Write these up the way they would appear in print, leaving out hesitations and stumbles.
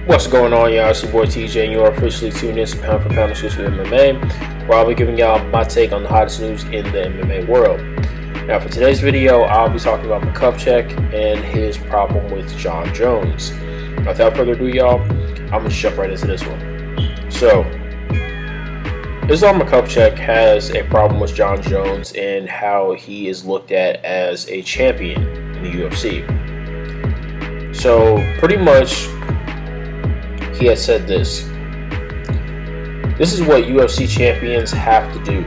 What's going on, y'all? It's your boy TJ, and you are officially tuned in to Pound for Pound exclusive MMA, where I'll be giving y'all my take on the hottest news in the MMA world. Now, for today's video, I'll be talking about Makhachev and his problem with Jon Jones. Now, without further ado, y'all, I'm going to jump right into this one. So, Islam Makhachev has a problem with Jon Jones and how he is looked at as a champion in the UFC. So, pretty much, he has said this. This is what UFC champions have to do.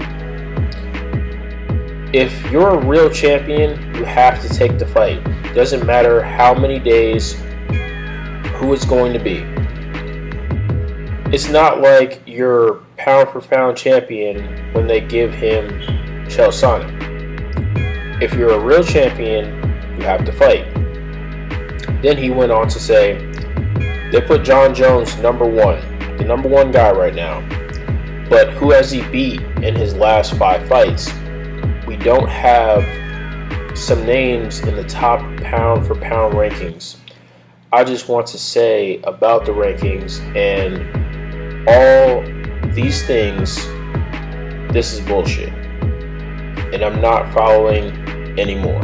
If you're a real champion, you have to take the fight. Doesn't matter how many days, who it's going to be. It's not like your pound for pound champion when they give him Chael Sonnen. If you're a real champion, you have to fight. Then he went on to say, they put Jon Jones number one, the number one guy right now. But who has he beat in his last 5 fights? We don't have some names in the top pound for pound rankings. I just want to say about the rankings and all these things, this is bullshit. And I'm not following anymore.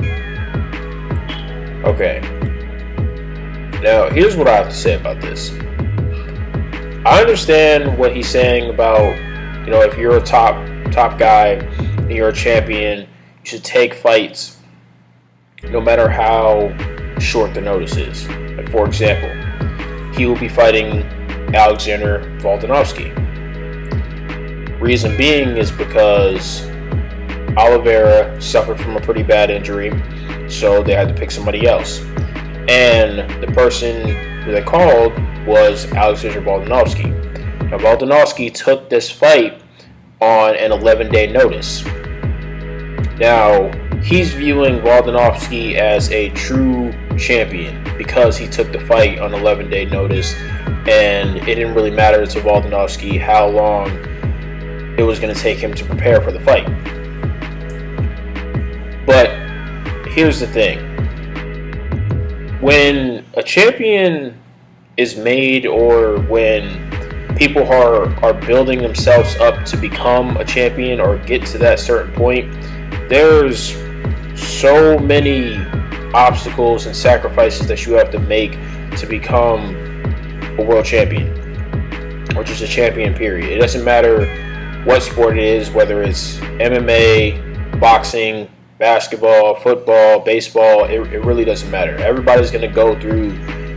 Okay. Now, here's what I have to say about this. I understand what he's saying about, if you're a top guy and you're a champion, you should take fights no matter how short the notice is. Like, for example, he will be fighting Alexander Volkanovski. Reason being is because Oliveira suffered from a pretty bad injury, so they had to pick somebody else. And the person who they called was Alexander Volkanovski. Now, Volkanovski took this fight on an 11-day notice. Now, he's viewing Volkanovski as a true champion because he took the fight on 11-day notice, and it didn't really matter to Volkanovski how long it was going to take him to prepare for the fight. But here's the thing. When a champion is made, or when people are building themselves up to become a champion or get to that certain point, there's so many obstacles and sacrifices that you have to make to become a world champion, or just a champion, period. It doesn't matter what sport it is, whether it's MMA, boxing, basketball, football, baseball, it really doesn't matter. Everybody's going to go through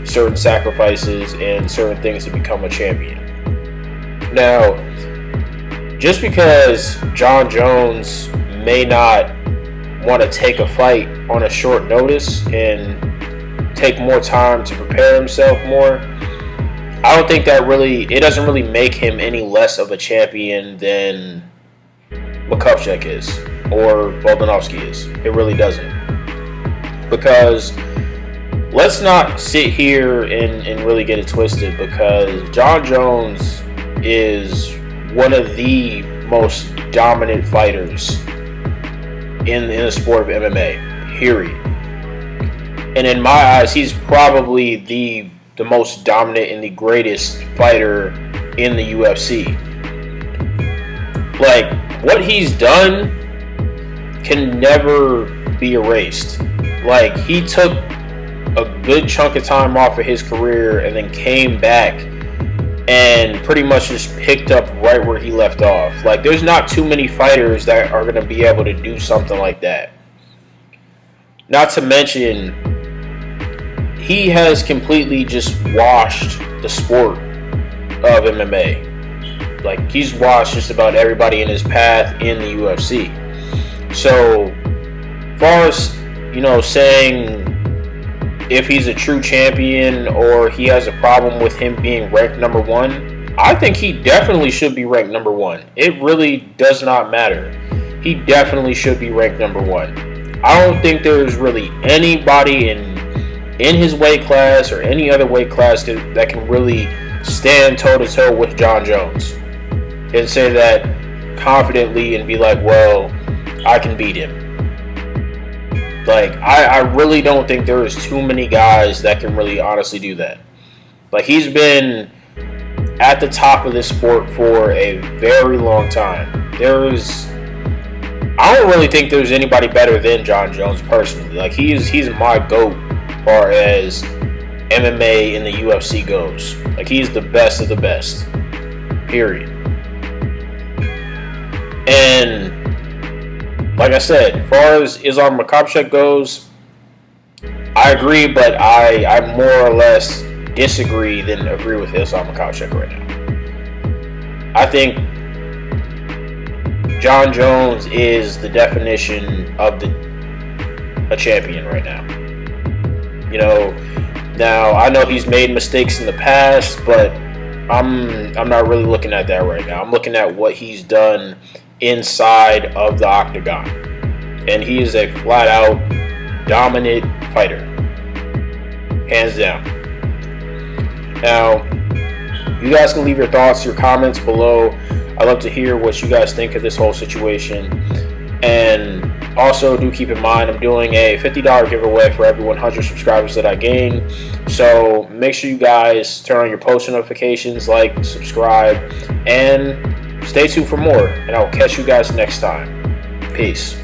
certain sacrifices and certain things to become a champion. Now, just because Jon Jones may not want to take a fight on a short notice and take more time to prepare himself more, I don't think that it doesn't really make him any less of a champion than Makhachev is, or Volkanovski is. It really doesn't. Because let's not sit here and really get it twisted, because Jon Jones is one of the most dominant fighters in the sport of MMA, period. And in my eyes, he's probably the most dominant and the greatest fighter in the UFC. Like, what he's done can never be erased. Like, he took a good chunk of time off of his career and then came back and pretty much just picked up right where he left off. Like, there's not too many fighters that are going to be able to do something like that. Not to mention, he has completely just washed the sport of MMA. Like, he's washed just about everybody in his path in the UFC. So, as far as, saying if he's a true champion or he has a problem with him being ranked number one, I think he definitely should be ranked number one. It really does not matter. He definitely should be ranked number one. I don't think there's really anybody in his weight class or any other weight class that can really stand toe-to-toe with Jon Jones and say that confidently and be like, well, I can beat him. Like, I really don't think there is too many guys that can really honestly do that. Like, he's been at the top of this sport for a very long time. I don't really think there's anybody better than John Jones personally. Like, he's my GOAT as far as MMA and the UFC goes. Like, he's the best of the best. Period. And like I said, as far as Islam Makhachev goes, I agree, but I more or less disagree than agree with Islam Makhachev right now. I think John Jones is the definition of a champion right now. You know, now I know he's made mistakes in the past, but I'm not really looking at that right now. I'm looking at what he's done inside of the octagon, and he is a flat-out dominant fighter, hands down. Now, you guys can leave your thoughts, your comments below. I'd love to hear what you guys think of this whole situation. And also, do keep in mind, I'm doing a $50 giveaway for every 100 subscribers that I gain. So make sure you guys turn on your post notifications, like, subscribe, and stay tuned for more. And I'll catch you guys next time. Peace.